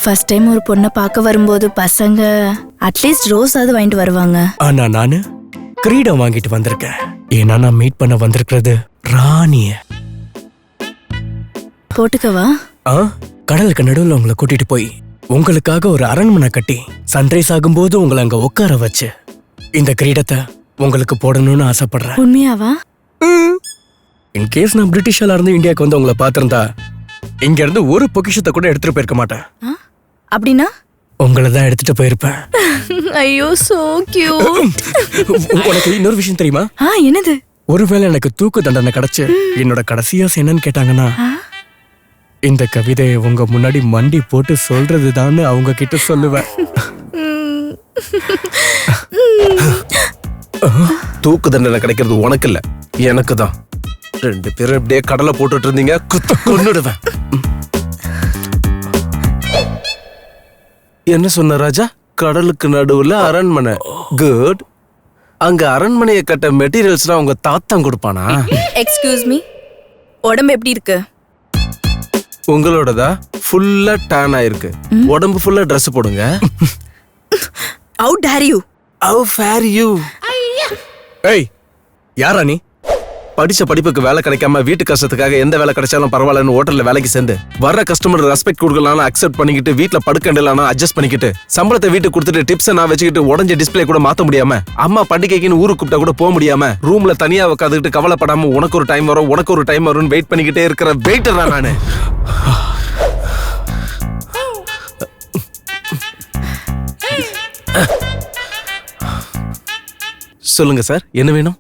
First time ஒரு பொண்ணை பார்க்க வரும்போது பசங்க அட்லீஸ்ட் ரோஸ் அது வாங்கிட்டு வருவாங்க. ஆனா நானு கிரீடம் வாங்கிட்டு வந்திருக்கேன். ஏன்னா நான் மீட் பண்ண வந்திருக்கிறது ராணிய. போட்டுக்கவா? கடலுக்கு நடுவுல உங்களை கூட்டிட்டு போய் உங்களுக்காக ஒரு அரண்மனை கட்டி சன்ரைஸ் ஆகும்போது உங்களை அங்க உட்கார வச்சு இந்த கிரீடத்தை உங்களுக்கு போடணும்னு ஆசைப்படுறேன். உண்மையாவா? இன்கேஸ் நான் பிரிட்டிஷால இருந்து இந்தியாவுக்கு வந்து உங்களை பார்த்திருந்தா இங்க இருந்து ஒரு பொக்கிஷத்தை கூட எடுத்துட்டு போயிருக்க மாட்டேன். அப்படின்னா உங்களை தான் எடுத்துட்டு போயிருப்பேன். ஐயோ சோ கியூட். உனக்கு இன்னொரு விஷயம் தெரியுமா? என்னது? ஒருவேளை எனக்கு தூக்கு தண்டனை கிடைச்சு என்னோட கடைசி ஆசை என்னன்னு கேட்டாங்கன்னா இந்த கவிதையை உங்க முன்னாடி மண்டி போட்டு சொல்றதுதான் அவங்க கிட்ட சொல்லுவேன். தூக்கு தண்டனை கிடைக்கிறது உனக்கு இல்ல, எனக்கு தான். 2 பேரும் இப்படியே கடலை போட்டுட்டு இருந்தீங்க, குத்து கொன்னுடுவேன். என்ன சொன்ன ராஜா? கடலுக்கு நடுவுல அரண்மனை. குட். அங்க அரண்மனையை கட்ட மெட்டீரியல்ஸ்லாம் உங்க தாத்தம் கொடுப்பானா? எக்ஸ்கியூஸ் மீ, உடம்பு எப்படி இருக்கு? உங்களோடதா ஃபுல்லா டான் ஆயிருக்கு. உடம்பு ஃபுல்லா ட்ரெஸ் போடுங்க. How dare you? How fair you? ஏய், யாரா நீ? படிச்ச படிப்புக்கு வேலை கிடைக்காம வீட்டு கஷ்டத்துக்காக எந்த வேலை கிடைச்சாலும் பரவாயில்லன்னு ஹோட்டல்ல வேலைக்கு சேர்ந்து வர்ற கஸ்டமர் ரெஸ்பெக்ட் கொடுக்கலாம்னு அக்செப்ட் பண்ணிக்கிட்டு வீட்டுல படுக்கண்டலாம்னு அட்ஜஸ்ட் பண்ணிக்கிட்டு சம்பளத்தை வீட்டுக்கு கொடுத்துட்டு டிப்ஸை நான் வச்சுக்கிட்டு உடஞ்ச டிஸ்பிளே கூட மாத்த முடியாம அம்மா பண்டிகைக்குன்னு ஊருக்கு கூப்பிட்டா கூட போக முடியாம ரூம்ல தனியா உட்காந்துக்கிட்டு கவலைப்படாம உனக்கு ஒரு டைம் வரும் உனக்கு ஒரு டைம் வரும்னு வெயிட் பண்ணிக்கிட்டே இருக்கிற வெயிட்டர் தான் நானு. சொல்லுங்க சார், என்ன வேணும்?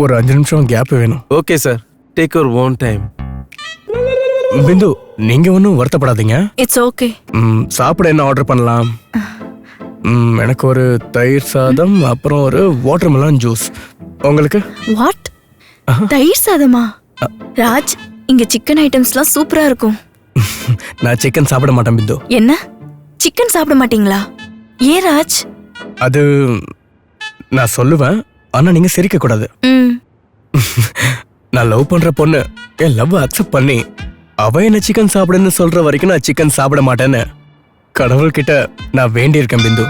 ஒரு 5 நிமிஷம் கேப் வேணும். Okay sir, take your own time. Bindu, நீங்க ஒன்றும் வருத்தப்படாதீங்க. It's okay. சாப்பிட என்ன ஆர்டர் பண்ணலாம்? எனக்கு ஒரு தயிர் சாதம், அப்புறம் ஒரு வாட்டர்மெலன் ஜூஸ். உங்களுக்கு? வாட்? தயிர் சாதமா? ராஜ், இங்க சிக்கன் ஐட்டம்ஸ்லாம் சூப்பரா இருக்கும். நான் சிக்கன் சாப்பிட மாட்டேன் பிந்து. என்ன? சிக்கன் சாப்பிட மாட்டீங்களா? ஏன் ராஜ்? அது நான் சொல்லுவேன், ஆனா நீங்க சிரிக்க கூடாது. நான் லவ் பண்ற பொண்ணு என் லவ் அக்செப்ட் பண்ணி அவ என்ன சிக்கன் சாப்பிடுன்னு சொல்ற வரைக்கும் நான் சிக்கன் சாப்பிட மாட்டேன்னு கடவுள் கிட்ட நான் வேண்டி இருக்கேன் பிந்து.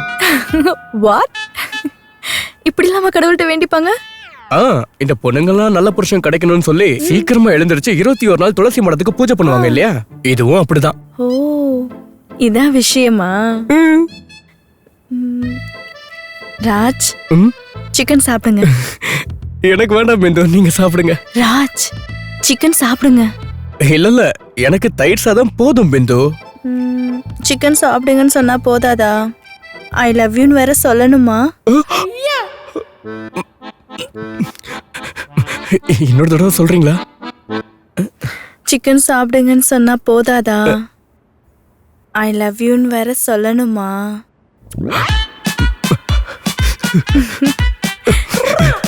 வாட்? இப்படி இல்லாம கடவுள்கிட்ட வேண்டிப்பாங்க? இந்த பொண்ணுங்கெல்லாம் நல்ல புருஷன் கிடைக்கணும்னு சொல்லி சீக்கிரமா எழுந்திருச்சு 21 நாள் துளசி மடத்துக்கு பூஜை பண்ணுவாங்க இல்லையா? இதுவும் அப்படிதான். ஓ, இதான் விஷயமா? ராஜ், சிக்கன் சாப்பிடுங்க. எனக்கு வேண்டாம் பிந்து, நீங்க சாப்பிடுங்க. ராஜ், சிக்கன் சாப்பிடுங்க. இல்ல, எனக்கு தயிர் சாதம் போதும் பிந்து. சிக்கன் சாப்பிடுங்கன்னு சொன்னா போதாதா? ஐ லவ் யூன்னு வேற சொல்லணுமா? இன்னொரு தடவை சொல்றீங்களா? சிக்கன் சாப்பிடுங்கன்னு சொன்னா போதாதா? ஐ லவ் யூன்னு வேற சொல்லணுமா?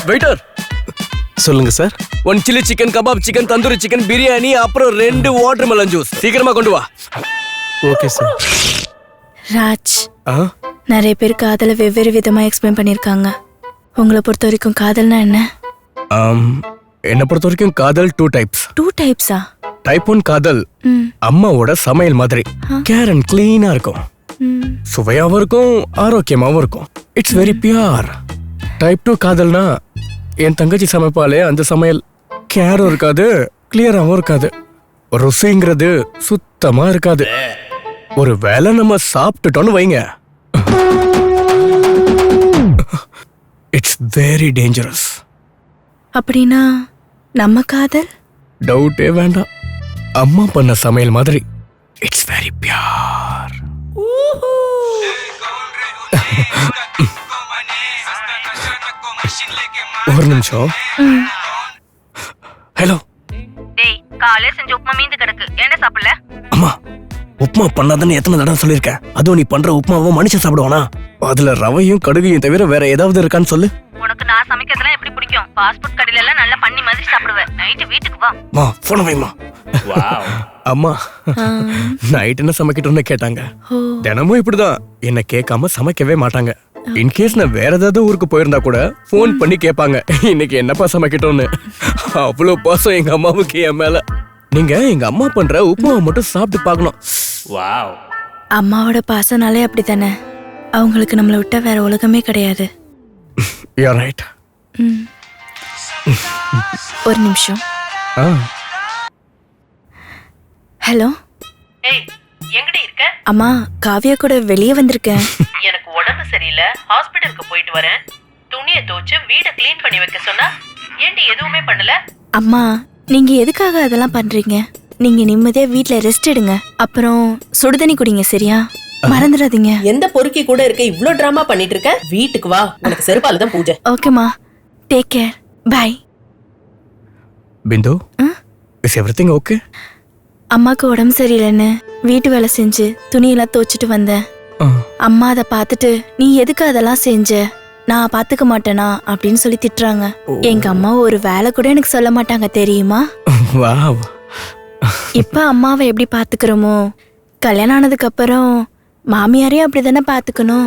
வெயிட்டர், சொல்லுங்க sir. 1 chilli chicken kebab, chicken tandoori chicken biryani, அப்புறம் 2 வாட்டர்மெலன் ஜூஸ். சீக்கிரமா கொண்டு வா. Okay sir. ராஜ், நிறைய பேர் காதலை வெவ்வேறு விதமா எக்ஸ்பிளைன் பண்ணிருக்காங்க. உங்களை பொறுத்த வரைக்கும் காதல்னா என்ன? என்னை பொறுத்த வரைக்கும் காதல் 2 டைப்ஸ். 2 டைப்ஸா? டைப் 1 காதல் அம்மாவோட சமையல் மாதிரி கேர் அண்ட் கிளீனா இருக்கும், சுவையாவும் இருக்கும், ஆரோக்கியமாவும் இருக்கும். It's very pure. டைப் 2 காதல்னா என் தங்கச்சி சமைப்பாலே அந்த சமையல் கேரும் இருக்காது, கிளியராகவும் இருக்காது, ருசிங்கிறது சுத்தமா இருக்காது. ஒரு வேளை நம்ம சாப்பிட்டுட்டோன்னு வைங்க, இட்ஸ் வெரி டேஞ்சரஸ். அப்படின்னா நம்ம காதல்? டவுட்டே வேண்டாம், அம்மா பண்ண சமையல் மாதிரி இட்ஸ் வெரி பியூர். ஒரு நிமிஷம். ஹலோ. டேய், காலையில செஞ்ச உப்புமா மீந்து கிடக்கு, என்ன சாப்பிடல? அம்மா, உப்புமா பண்ணாதன்னு எத்தனை தடவை சொல்லிருக்கேன். அதுவும் நீ பண்ற உப்புமாவை மனுஷன் சாப்பிடுவானா? அதுல ரவையும் கடுகையும் தவிர வேற ஏதாவது இருக்கான்னு சொல்லு. உனக்கு நான் சமைக்கிறதுலாம் எப்படி பிடிக்கும்? ஃபாஸ்ட் ஃபுட் கடையில எல்லாம் நல்லா பண்ணி மாதிரி சாப்பிடுவேன். நைட்டு வீட்டுக்கு வா. மா, போன வைமா. அம்மா, நைட் என்ன சமைக்கட்டும்னு கேட்டாங்க. தினமும் இப்படிதான், என்ன கேட்காம சமைக்கவே மாட்டாங்க. இன்கேஸ் நான் வேற ஏதாவது ஊருக்கு போயிருந்தா கூட போன் பண்ணி கேட்பாங்க, இன்னைக்கு என்னப்பா சமைக்கட்டும்னு. அவ்வளவு பாசம் எங்க அம்மாவுக்கு என் மேல. நீங்க எங்க அம்மா பண்ற உப்புமாவை மட்டும் சாப்பிட்டு பார்க்கணும். அம்மாவோட பாசம்னாலே அப்படித்தானே. அவங்களுக்கு நம்மளை விட்டா வேற உலகமே கிடையாது. You right. ஒரு நிமிஷம். ஹலோ. ஏய், எங்கடி இருக்க? அம்மா, காவியா கூட வெளியே வந்திருக்கேன். எனக்கு உடம்பு சரியில்லை, ஹாஸ்பிடலுக்கு போயிட்டு வரேன். துணியை துவைச்சு வீட க்ளீன் பண்ணி வைக்க சொன்னா ஏன்டி எதுவுமே பண்ணல? அம்மா, நீங்க எதுக்காக அதெல்லாம் பண்றீங்க? நீங்க நிம்மதியா வீட்ல ரெஸ்ட் எடுங்க. அப்புறம் சுடுதண்ணி குடிங்க, சரியா? மறந்துடாதீங்க. எந்த பொறுக்கி கூட இருக்க இவ்ளோ டிராமா பண்ணிட்டு இருக்க? வீட்டுக்கு வா, உனக்கு செருப்பால தான் பூஜை. ஓகேம்மா, take care, bye. Bindu, is everything okay? அம்மாக்கு உடம்பு சரியில்லைன்னு வீட்டு வேலை செஞ்சு துணியெல்லாம் துவைச்சிட்டு வந்தேன். அம்மா அதை பார்த்துட்டு நீ எதுக்கு அதெல்லாம் செஞ்ச, நான் பாத்துக்க மாட்டேனா அப்படின்னு சொல்லி திட்டுறாங்க. எங்க அம்மா ஒரு வேலை கூட எனக்கு சொல்ல மாட்டாங்க, தெரியுமா? வாவ். இப்ப அம்மாவை எப்படி பாத்துக்கிறோமோ, கல்யாணம் ஆனதுக்கு அப்புறம் மாமியாரையும் அப்படிதானே பாத்துக்கணும்.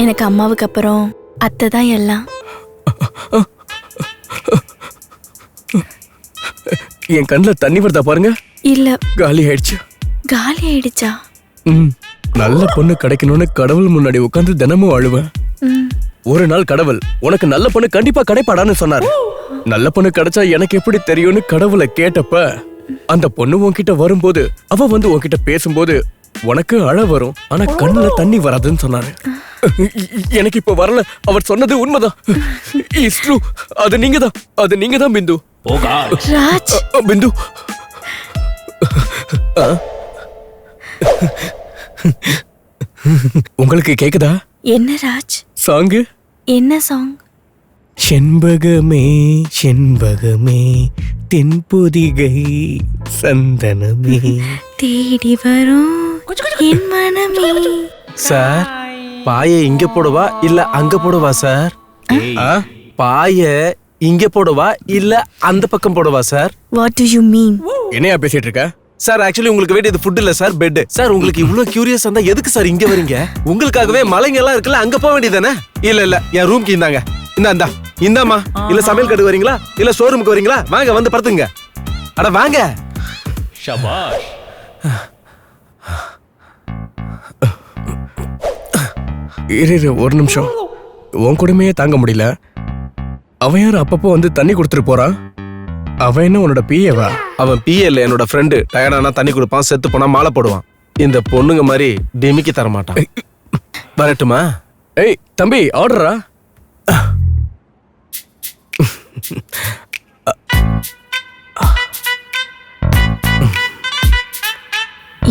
எனக்கு அம்மாவுக்கு அப்புறம் அத்தை தான் எல்லாம். என் கண்ணுல தண்ணி வருதா பாருங்க. இல்ல, காலி ஆயிடுச்சு. காலி ஆயிடுச்சா? நல்ல பொண்ணு கிடைக்கணும்னு கடவுள் முன்னாடி உட்காந்து தினமும் அழுவேன். ஒரு நாள் கடவுள் உனக்கு நல்ல பொண்ணு கண்டிப்பா கிடைப்பாடான்னு சொன்னாரு. நல்ல பொண்ணு கிடைச்சா எனக்கு எப்படி தெரியும்னு கடவுளை கேட்டப்ப, அந்த பொண்ணு உன்கிட்ட வரும்போது, அவ வந்து உன்கிட்ட பேசும்போது உனக்கு அழ வரும், ஆனா கண்ணுல தண்ணி வராதுன்னு சொன்னாரு. எனக்கு இப்ப வரல. அவர் சொன்னது உண்மைதான். It's true. அது நீங்க தான் பிந்து. ராஜ். பிந்து, உங்களுக்கு கேக்குதா? என்ன ராஜ்? சாங்கு என்ன சாங்? செண்பகமே செண்பகமே தென்பொதிகை சந்தனமே தேடி வரும் என் மனமே. சார், பாய இங்க போடுவா இல்ல அங்க போடுவா சார்? பாய இங்க போடுவா இல்ல அந்த பக்கம் போடுவா sir? What do you mean? என்னையா பேசிட்டு இருக்க? சார், ஆக்சுவலி உங்களுக்கு வேண்டியது ஃபுட் இல்ல சார், பெட். சார், உங்களுக்கு இவ்ளோ கியூரியஸ் இருந்தா எதுக்கு சார் இங்க வரீங்க? உங்களுக்காகவே மலைங்க எல்லாம் இருக்குல்ல, அங்க போக வேண்டியதானே? இல்ல என் ரூம்க்கு இந்தாங்க. இந்தாமா. இல்ல சமையல் கட்டுக்கு வரீங்களா இல்ல ஷோரூமுக்கு வரீங்களா? வாங்க, வந்து படுத்துங்க. அட வாங்க. ஷபாஷ். இரு ஒரு நிமிஷம். உன் கொடுமையே தாங்க முடியல. அவன் யாரு அப்பப்போ வந்து தண்ணி கொடுத்துட்டு போறான்? அவன் என்ன உன்னோட பிஏவா? அவன் பிஏ இல்ல, என்னோட ஃப்ரெண்டு. டயர்டானா தண்ணி கொடுப்பான், செத்து போனா மாலை போடுவான். இந்த பொண்ணுங்க மாதிரி டிமிக்கி தர மாட்டான். வரட்டுமா? ஏய் தம்பி, ஆர்டரா?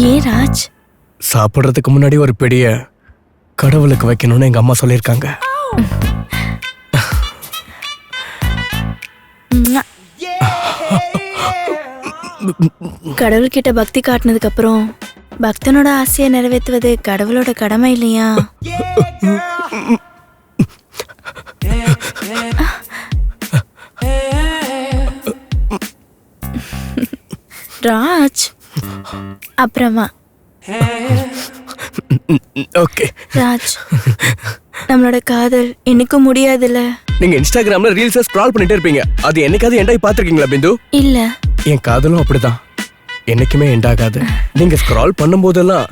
ஏ ராஜ், சாப்பிடுறதுக்கு முன்னாடி ஒரு பெரிய கடவுளுக்கு வைக்கணும்னு எங்க அம்மா சொல்லியிருக்காங்க. கடவுள்கிட்ட பக்தி காட்டினதுக்கு அப்புறம் பக்தனோட ஆசையை நிறைவேற்றுவது கடவுளோட கடமை இல்லையா? ராஜ், அப்புறமா ஓகே ராஜ், நம்மளோட காதல் என்னைக்கும் முடியாதுல்ல. நீங்க இன்ஸ்டாகிராம்ல ரீல்ஸ் ஸ்க்ரால் பண்ணிட்டே இருப்பீங்க. அது என்னைக்காவது எண்ட் ஆகி பாத்துருக்கீங்களா பிந்து? இல்ல. என் காதலும் அப்படிதான், என்னைக்குமே எண்ட் ஆகாது. நீங்க ஸ்க்ரால் பண்ணும்போதெல்லாம்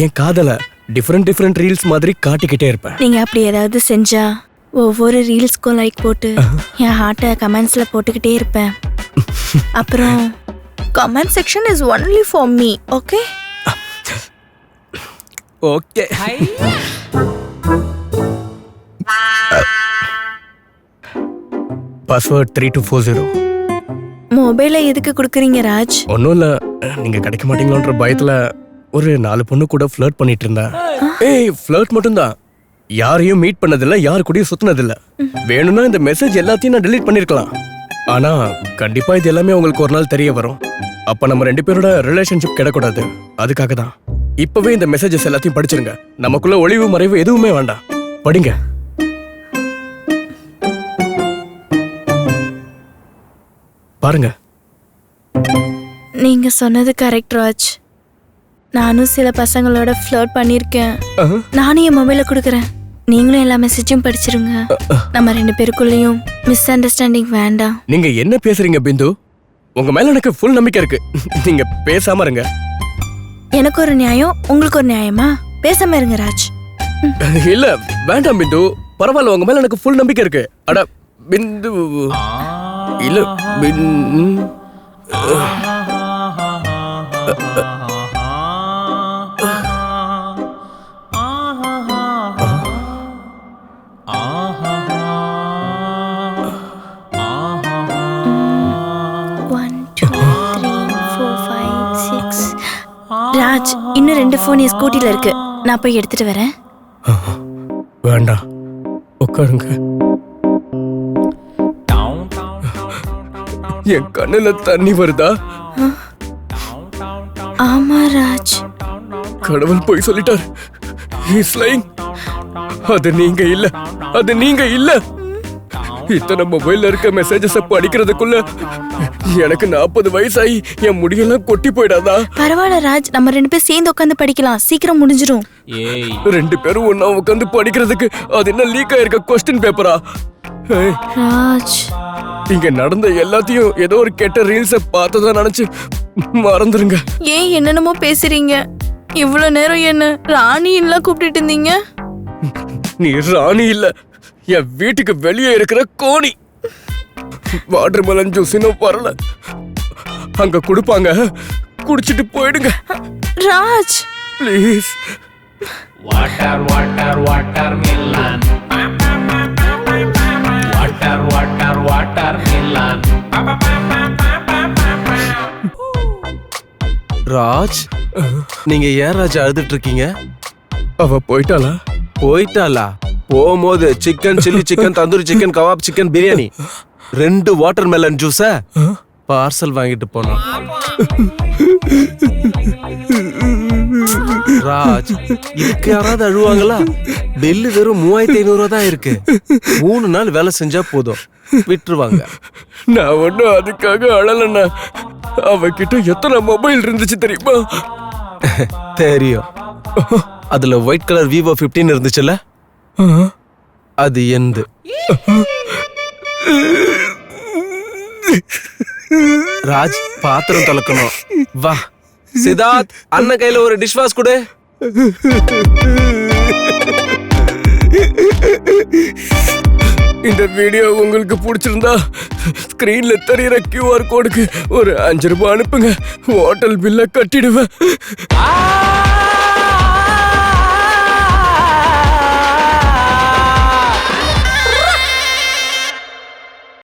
என் காதலை டிஃபரெண்ட் ரீல்ஸ் மாதிரி காட்டிக்கிட்டே இருப்பேன். நீங்க அப்படி ஏதாவது செஞ்சா ஒவ்வொரு ரீல்ஸ்க்கும் லைக் போட்டு என் ஹார்ட்டை கமெண்ட்ஸ்ல போட்டுக்கிட்டே இருப்பேன். அப்புறம் comment section is only for me. Okay okay. Password 3240. மொபைலை எதுக்கு கொடுக்குறீங்க ராஜ்? ஒன்றும் இல்லை, நீங்கள் கிடைக்க மாட்டீங்களோன்ற பயத்தில் ஒரு 4 பொண்ணு கூட ஃப்ளர்ட் பண்ணிட்டு இருந்தேன். ஏய், ஃப்ளர்ட் மட்டும்தான், யாரையும் மீட் பண்ணதில்லை, யாரு கூடயும் சுத்தினதில்லை. வேணும்னா இந்த மெசேஜ் எல்லாத்தையும் நான் டெலீட் பண்ணிருக்கலாம். ஆனா கண்டிப்பா இது எல்லாமே உங்களுக்கு ஒரு நாள் தெரிய வரும். அப்ப நம்ம 2 பேரோட ரிலேஷன்ஷிப் கிடக்கூடாது. அதுக்காக தான் இப்பவே இந்த மெசேஜஸ் எல்லாத்தையும் படிச்சிருங்க. நமக்குள்ள ஒளிவு மறைவு எதுவுமே வேண்டாம். படிங்க. பாருங்க. நீங்க சொன்னது கரெக்ட் ராஜ். நானும் சில பசங்களோட ஃப்ளர்ட் பண்ணிருக்கேன். நானும் என் மொபைல கொடுக்குறேன். நீங்களும் எல்லா மெசேஜும் படிச்சிருங்க. நம்ம 2 பேருக்குள்ளேயும் மிஸ் அண்டர்ஸ்டாண்டிங் வேண்டாம். நீங்க என்ன பேசுறீங்க பிந்து? உங்க மேல எனக்கு ஃபுல் நம்பிக்கை இருக்கு. நீங்க பேசாம இருங்க. எனக்கு ஒரு நியாயம் உங்களுக்கு ஒரு நியாயமா? பேசாம இருங்க ராஜ். இல்ல வேண்டாம் பிந்து, பரவாயில்ல, உங்க மேல எனக்கு ஃபுல் நம்பிக்கை இருக்கு. அட பிந்து, இல்ல ராஜ், இன்னும் 2 போன் என் ஸ்கூட்டில இருக்கு. நான் போய் எடுத்துட்டு வரேன். வேண்டாம், உட்காருங்க. என் கண்ணுல தண்ணி வருதா? ஆமா ராஜ். கடவுள் போய் சொல்லிட்டார். He's lying. அது நீங்க இல்ல, அது நீங்க இல்ல. இத்தனை மொபைல்ல இருக்க மெசேஜஸ் படிக்கிறதுக்குள்ள எனக்கு 40 வயசாகி என் முடியெல்லாம் கொட்டி போயிடாதா? பரவாயில்ல ராஜ், நம்ம 2 பேரும் சேர்ந்து உட்காந்து படிக்கலாம். சீக்கிரம் முடிஞ்சிரும். 2 பேரும் ஒண்ணா உட்காந்து படிக்கிறதுக்கு அது என்ன லீக் ஆயிருக்க கொஸ்டின் பேப்பரா? ராஜ், இங்க நடந்த எல்லாத்தையும் ஏதோ ஒரு கெட்ட ரீல்ஸ பார்த்ததா நினைச்சு மறந்துருங்க. ஏன் என்னென்னமோ பேசுறீங்க? இவ்வளவு நேரம் என்ன ராணி எல்லாம் கூப்பிட்டு இருந்தீங்க? நீ ராணி இல்ல, என் வீட்டுக்கு வெளியே இருக்கிற கோணி. வாட்டர் மெலன் ஜூஸ் இன்னும் வரல, அங்க குடுப்பாங்க, குடிச்சிட்டு போயிடுங்க. Raj please. Water water water melon, water water water melon. Raj, நீங்க ஏன் ராஜ் அழுதுட்டு இருக்கீங்க? அவ போயிட்டாளா? போயிட்டாளா? போகும்போது chicken chilli chicken, tandoori chicken, kebab chicken, biryani, 2 water melon juice parcel வாங்கிட்டு போனோம். ராஜ், இதுக்கு யாராவது அழுவாங்களா? பில்லு வெறும் 3500 தான் இருக்கு. 3 நாள் வேலை செஞ்சா போதும், விட்டுருவாங்க. நான் ஒன்னும் அதுக்காக அழலண்ணா. அவகிட்ட எத்தனை மொபைல் இருந்துச்சு தெரியுமா? தெரியும். அதுல ஒயிட் கலர் விவோ 15 இருந்துச்சுல்ல, அது எந்து. ராஜ், பாத்திரம் தொலைக்கணும். வா சித்தார்த், அண்ணன் கையில ஒரு டிஷ் வாஷ் கொடு. இந்த வீடியோ உங்களுக்கு பிடிச்சிருந்தா ஸ்கிரீன்ல தெரியுற QR கோடுக்கு ஒரு 5 ரூபாய் அனுப்புங்க. ஹோட்டல் பில்ல கட்டிடுவேன்.